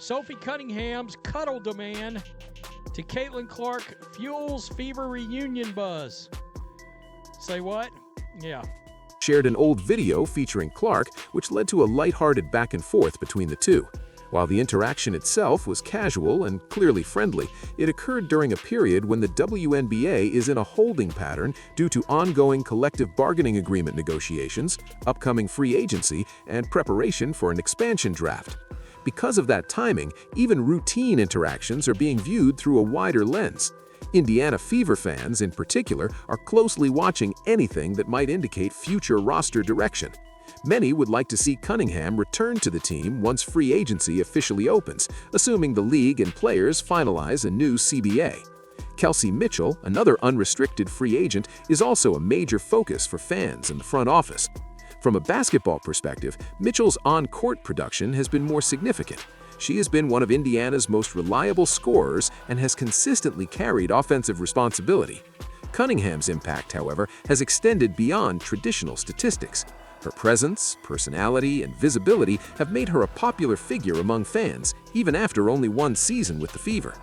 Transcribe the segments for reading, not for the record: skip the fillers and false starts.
Sophie Cunningham's cuddle demand to Caitlin Clark fuels Fever reunion buzz. Say what? Yeah. Shared an old video featuring Clark, which led to a lighthearted back and forth between the two. While the interaction itself was casual and clearly friendly, it occurred during a period when the WNBA is in a holding pattern due to ongoing collective bargaining agreement negotiations, upcoming free agency, and preparation for an expansion draft. Because of that timing, even routine interactions are being viewed through a wider lens. Indiana Fever fans, in particular, are closely watching anything that might indicate future roster direction. Many would like to see Cunningham return to the team once free agency officially opens, assuming the league and players finalize a new CBA. Kelsey Mitchell, another unrestricted free agent, is also a major focus for fans in the front office. From a basketball perspective, Mitchell's on-court production has been more significant. She has been one of Indiana's most reliable scorers and has consistently carried offensive responsibility. Cunningham's impact, however, has extended beyond traditional statistics. Her presence, personality, and visibility have made her a popular figure among fans, even after only one season with the Fever.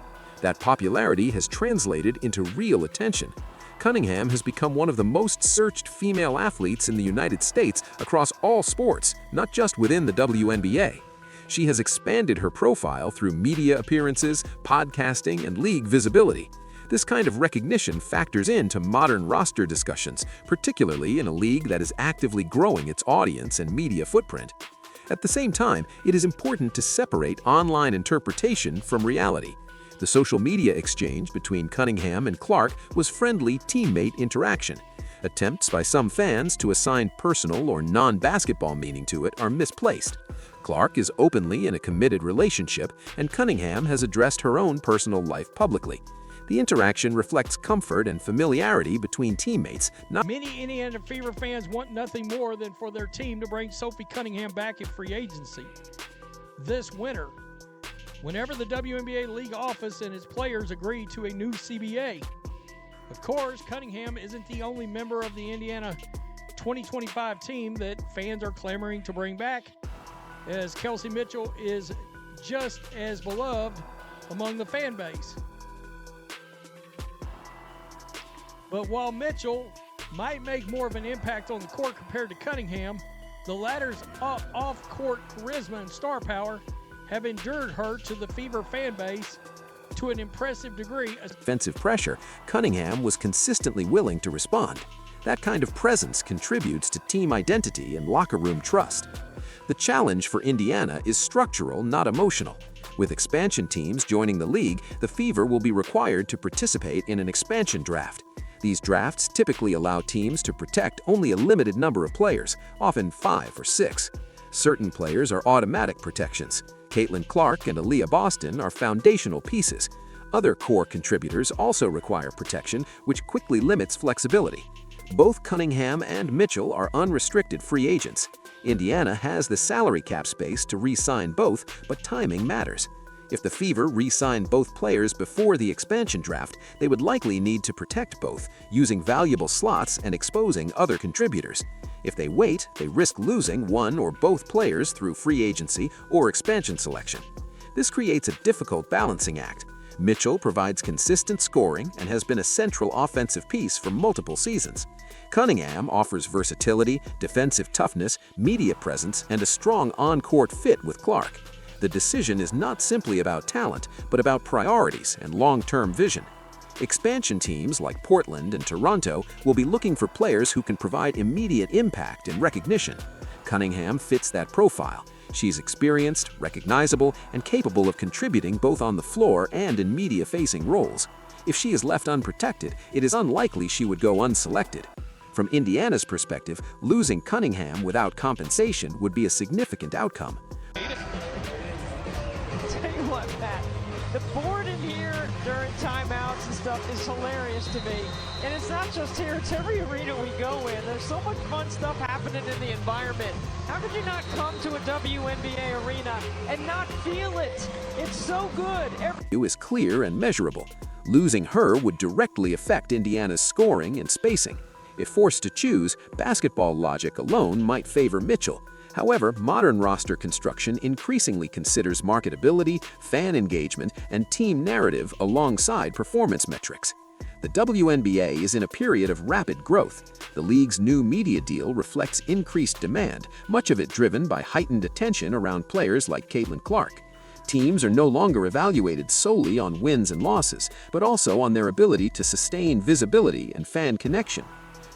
That popularity has translated into real attention. Cunningham has become one of the most searched female athletes in the United States across all sports, not just within the WNBA. She has expanded her profile through media appearances, podcasting, and league visibility. This kind of recognition factors into modern roster discussions, particularly in a league that is actively growing its audience and media footprint. At the same time, it is important to separate online interpretation from reality. The social media exchange between Cunningham and Clark was friendly teammate interaction. Attempts by some fans to assign personal or non-basketball meaning to it are misplaced. Clark is openly in a committed relationship, and Cunningham has addressed her own personal life publicly. The interaction reflects comfort and familiarity between teammates. Many Indiana Fever fans want nothing more than for their team to bring Sophie Cunningham back in free agency this winter, whenever the WNBA league office and its players agree to a new CBA. Of course, Cunningham isn't the only member of the Indiana 2025 team that fans are clamoring to bring back, as Kelsey Mitchell is just as beloved among the fan base. But while Mitchell might make more of an impact on the court compared to Cunningham, the latter's off-court charisma and star power have endeared her to the Fever fan base to an impressive degree. Offensive pressure, Cunningham was consistently willing to respond. That kind of presence contributes to team identity and locker room trust. The challenge for Indiana is structural, not emotional. With expansion teams joining the league, the Fever will be required to participate in an expansion draft. These drafts typically allow teams to protect only a limited number of players, often 5 or 6. Certain players are automatic protections. Caitlin Clark and Aaliyah Boston are foundational pieces. Other core contributors also require protection, which quickly limits flexibility. Both Cunningham and Mitchell are unrestricted free agents. Indiana has the salary cap space to re-sign both, but timing matters. If the Fever re-sign both players before the expansion draft, they would likely need to protect both, using valuable slots and exposing other contributors. If they wait, they risk losing one or both players through free agency or expansion selection. This creates a difficult balancing act. Mitchell provides consistent scoring and has been a central offensive piece for multiple seasons. Cunningham offers versatility, defensive toughness, media presence, and a strong on-court fit with Clark. The decision is not simply about talent, but about priorities and long-term vision. Expansion teams like Portland and Toronto will be looking for players who can provide immediate impact and recognition. Cunningham fits that profile. She's experienced, recognizable, and capable of contributing both on the floor and in media-facing roles. If she is left unprotected, it is unlikely she would go unselected. From Indiana's perspective, losing Cunningham without compensation would be a significant outcome. Matt, the board in here during timeouts and stuff is hilarious to me. And it's not just here, it's every arena we go in. There's so much fun stuff happening in the environment. How could you not come to a WNBA arena and not feel it? It's so good. Is clear and measurable. Losing her would directly affect Indiana's scoring and spacing. If forced to choose, basketball logic alone might favor Mitchell. However, modern roster construction increasingly considers marketability, fan engagement, and team narrative alongside performance metrics. The WNBA is in a period of rapid growth. The league's new media deal reflects increased demand, much of it driven by heightened attention around players like Caitlin Clark. Teams are no longer evaluated solely on wins and losses, but also on their ability to sustain visibility and fan connection.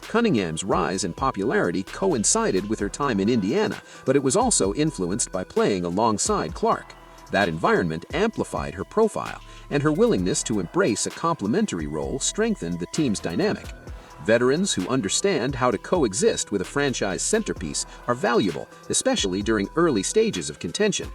Cunningham's rise in popularity coincided with her time in Indiana, but it was also influenced by playing alongside Clark. That environment amplified her profile, and her willingness to embrace a complementary role strengthened the team's dynamic. Veterans who understand how to coexist with a franchise centerpiece are valuable, especially during early stages of contention.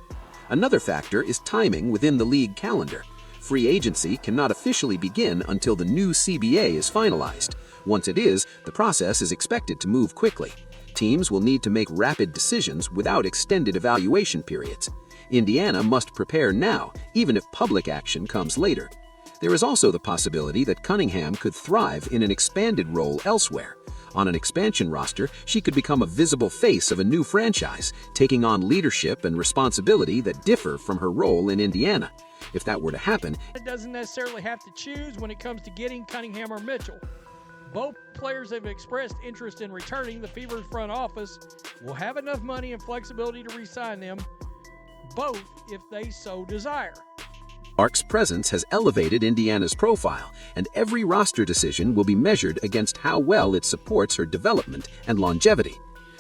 Another factor is timing within the league calendar. Free agency cannot officially begin until the new CBA is finalized. Once it is, the process is expected to move quickly. Teams will need to make rapid decisions without extended evaluation periods. Indiana must prepare now, even if public action comes later. There is also the possibility that Cunningham could thrive in an expanded role elsewhere. On an expansion roster, she could become a visible face of a new franchise, taking on leadership and responsibility that differ from her role in Indiana. If that were to happen, it doesn't necessarily have to choose when it comes to getting Cunningham or Mitchell. Both players have expressed interest in returning. The Fever's front office will have enough money and flexibility to re-sign them, both if they so desire. Clark's presence has elevated Indiana's profile, and every roster decision will be measured against how well it supports her development and longevity.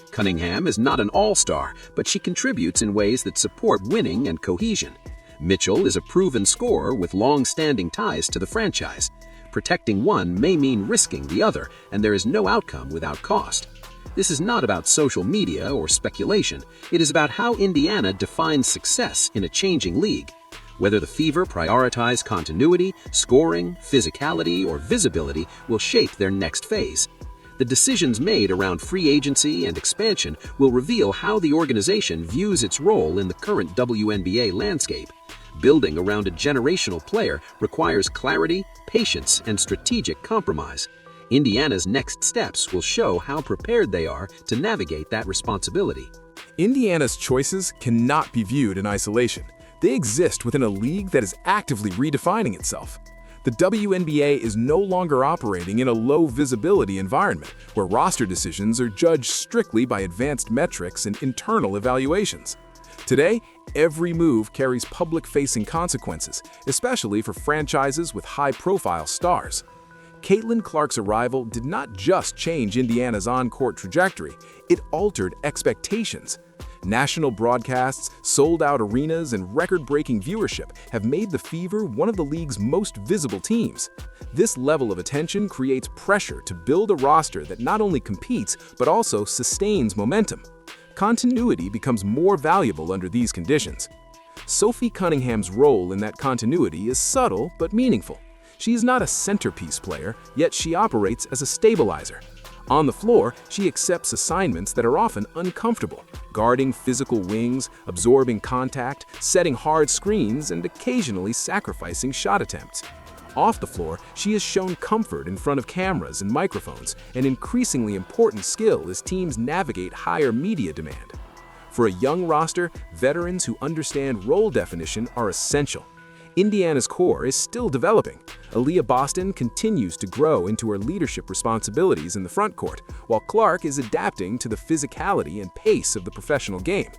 Cunningham is not an all-star, but she contributes in ways that support winning and cohesion. Mitchell is a proven scorer with long-standing ties to the franchise. Protecting one may mean risking the other, and there is no outcome without cost. This is not about social media or speculation. It is about how Indiana defines success in a changing league. Whether the Fever prioritize continuity, scoring, physicality, or visibility will shape their next phase. The decisions made around free agency and expansion will reveal how the organization views its role in the current WNBA landscape. Building around a generational player requires clarity, patience, and strategic compromise. Indiana's next steps will show how prepared they are to navigate that responsibility. Indiana's choices cannot be viewed in isolation. They exist within a league that is actively redefining itself. The WNBA is no longer operating in a low-visibility environment where roster decisions are judged strictly by advanced metrics and internal evaluations. Today, every move carries public-facing consequences, especially for franchises with high-profile stars. Caitlin Clark's arrival did not just change Indiana's on-court trajectory, it altered expectations. National broadcasts, sold-out arenas, and record-breaking viewership have made the Fever one of the league's most visible teams. This level of attention creates pressure to build a roster that not only competes but also sustains momentum. Continuity becomes more valuable under these conditions. Sophie Cunningham's role in that continuity is subtle but meaningful. She is not a centerpiece player, yet she operates as a stabilizer. On the floor, she accepts assignments that are often uncomfortable, guarding physical wings, absorbing contact, setting hard screens, and occasionally sacrificing shot attempts. Off the floor, she has shown comfort in front of cameras and microphones, an increasingly important skill as teams navigate higher media demand. For a young roster, veterans who understand role definition are essential. Indiana's core is still developing. Aaliyah Boston continues to grow into her leadership responsibilities in the front court, while Clark is adapting to the physicality and pace of the professional game.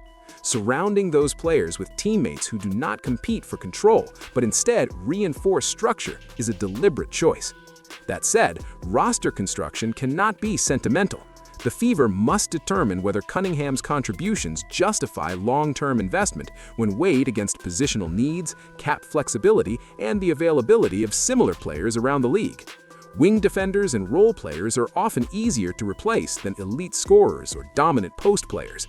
Surrounding those players with teammates who do not compete for control, but instead reinforce structure is a deliberate choice. That said, roster construction cannot be sentimental. The Fever must determine whether Cunningham's contributions justify long-term investment when weighed against positional needs, cap flexibility, and the availability of similar players around the league. Wing defenders and role players are often easier to replace than elite scorers or dominant post players.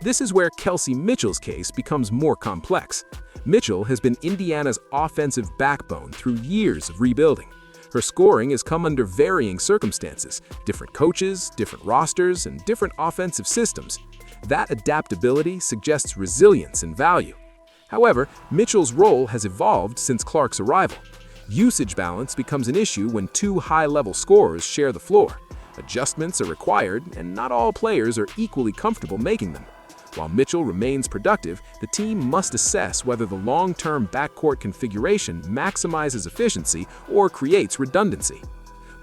This is where Kelsey Mitchell's case becomes more complex. Mitchell has been Indiana's offensive backbone through years of rebuilding. Her scoring has come under varying circumstances, different coaches, different rosters, and different offensive systems. That adaptability suggests resilience and value. However, Mitchell's role has evolved since Clark's arrival. Usage balance becomes an issue when two high-level scorers share the floor. Adjustments are required, and not all players are equally comfortable making them. While Mitchell remains productive, the team must assess whether the long-term backcourt configuration maximizes efficiency or creates redundancy.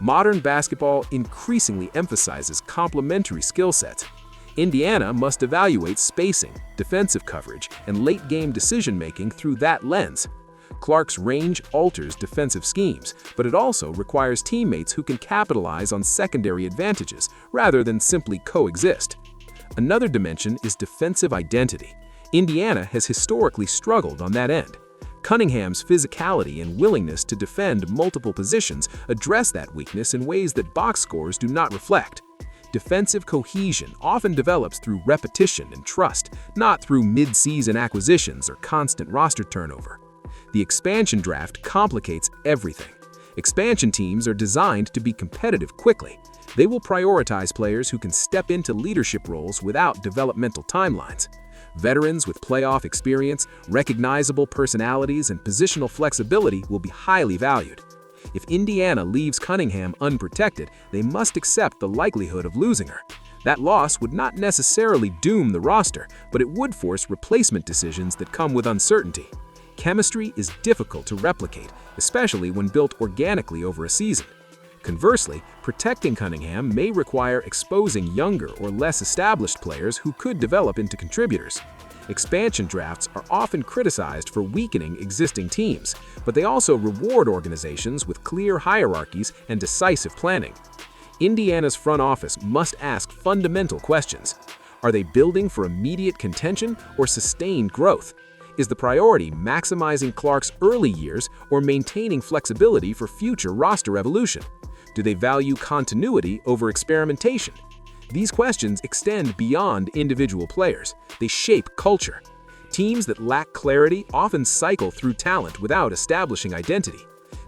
Modern basketball increasingly emphasizes complementary skill sets. Indiana must evaluate spacing, defensive coverage, and late-game decision-making through that lens. Clark's range alters defensive schemes, but it also requires teammates who can capitalize on secondary advantages rather than simply coexist. Another dimension is defensive identity. Indiana has historically struggled on that end. Cunningham's physicality and willingness to defend multiple positions address that weakness in ways that box scores do not reflect. Defensive cohesion often develops through repetition and trust, not through mid-season acquisitions or constant roster turnover. The expansion draft complicates everything. Expansion teams are designed to be competitive quickly. They will prioritize players who can step into leadership roles without developmental timelines. Veterans with playoff experience, recognizable personalities, and positional flexibility will be highly valued. If Indiana leaves Cunningham unprotected, they must accept the likelihood of losing her. That loss would not necessarily doom the roster, but it would force replacement decisions that come with uncertainty. Chemistry is difficult to replicate, especially when built organically over a season. Conversely, protecting Cunningham may require exposing younger or less established players who could develop into contributors. Expansion drafts are often criticized for weakening existing teams, but they also reward organizations with clear hierarchies and decisive planning. Indiana's front office must ask fundamental questions. Are they building for immediate contention or sustained growth? Is the priority maximizing Clark's early years or maintaining flexibility for future roster evolution? Do they value continuity over experimentation? These questions extend beyond individual players. They shape culture. Teams that lack clarity often cycle through talent without establishing identity.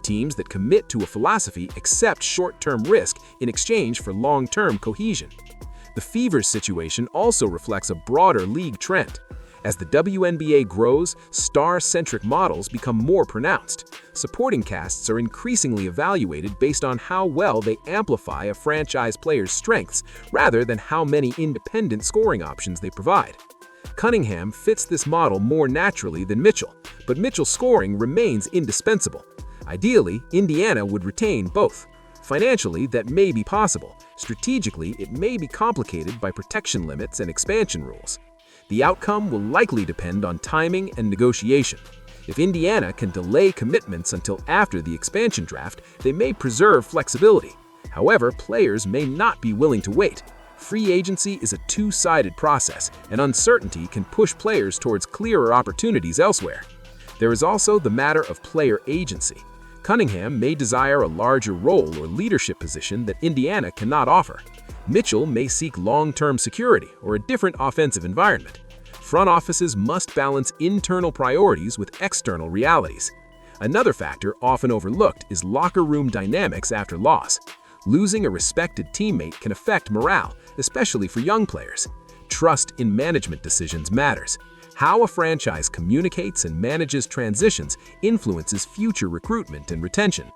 Teams that commit to a philosophy accept short-term risk in exchange for long-term cohesion. The Fever's situation also reflects a broader league trend. As the WNBA grows, star-centric models become more pronounced. Supporting casts are increasingly evaluated based on how well they amplify a franchise player's strengths, rather than how many independent scoring options they provide. Cunningham fits this model more naturally than Mitchell, but Mitchell's scoring remains indispensable. Ideally, Indiana would retain both. Financially, that may be possible. Strategically, it may be complicated by protection limits and expansion rules. The outcome will likely depend on timing and negotiation. If Indiana can delay commitments until after the expansion draft, they may preserve flexibility. However, players may not be willing to wait. Free agency is a two-sided process, and uncertainty can push players towards clearer opportunities elsewhere. There is also the matter of player agency. Cunningham may desire a larger role or leadership position that Indiana cannot offer. Mitchell may seek long-term security or a different offensive environment. Front offices must balance internal priorities with external realities. Another factor often overlooked is locker room dynamics after loss. Losing a respected teammate can affect morale, especially for young players. Trust in management decisions matters. How a franchise communicates and manages transitions influences future recruitment and retention.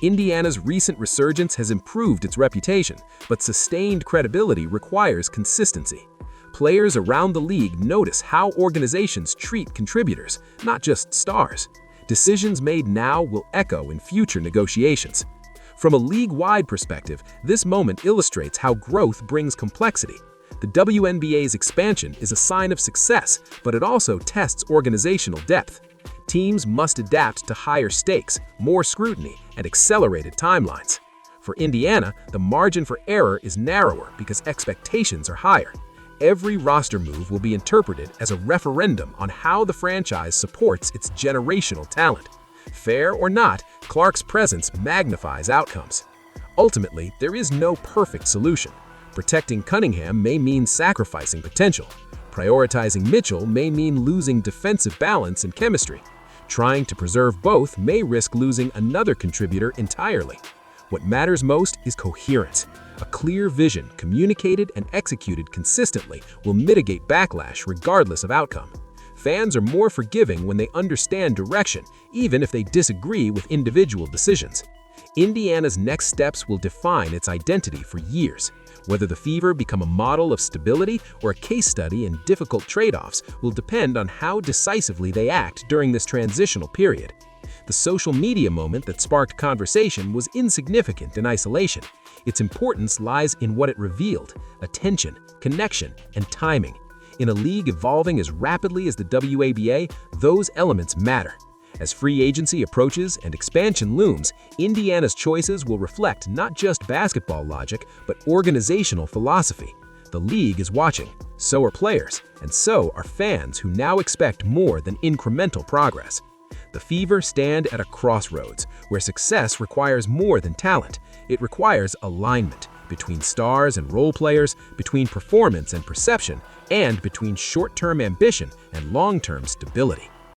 Indiana's recent resurgence has improved its reputation, but sustained credibility requires consistency. Players around the league notice how organizations treat contributors, not just stars. Decisions made now will echo in future negotiations. From a league-wide perspective, this moment illustrates how growth brings complexity. The WNBA's expansion is a sign of success, but it also tests organizational depth. Teams must adapt to higher stakes, more scrutiny, and accelerated timelines. For Indiana, the margin for error is narrower because expectations are higher. Every roster move will be interpreted as a referendum on how the franchise supports its generational talent. Fair or not, Clark's presence magnifies outcomes. Ultimately, there is no perfect solution. Protecting Cunningham may mean sacrificing potential. Prioritizing Mitchell may mean losing defensive balance and chemistry. Trying to preserve both may risk losing another contributor entirely. What matters most is coherence. A clear vision, communicated and executed consistently, will mitigate backlash regardless of outcome. Fans are more forgiving when they understand direction, even if they disagree with individual decisions. Indiana's next steps will define its identity for years. Whether the Fever become a model of stability or a case study in difficult trade-offs will depend on how decisively they act during this transitional period. The social media moment that sparked conversation was insignificant in isolation. Its importance lies in what it revealed: attention, connection, and timing. In a league evolving as rapidly as the WNBA, those elements matter. As free agency approaches and expansion looms, Indiana's choices will reflect not just basketball logic, but organizational philosophy. The league is watching, so are players, and so are fans who now expect more than incremental progress. The Fever stand at a crossroads, where success requires more than talent. It requires alignment between stars and role players, between performance and perception, and between short-term ambition and long-term stability.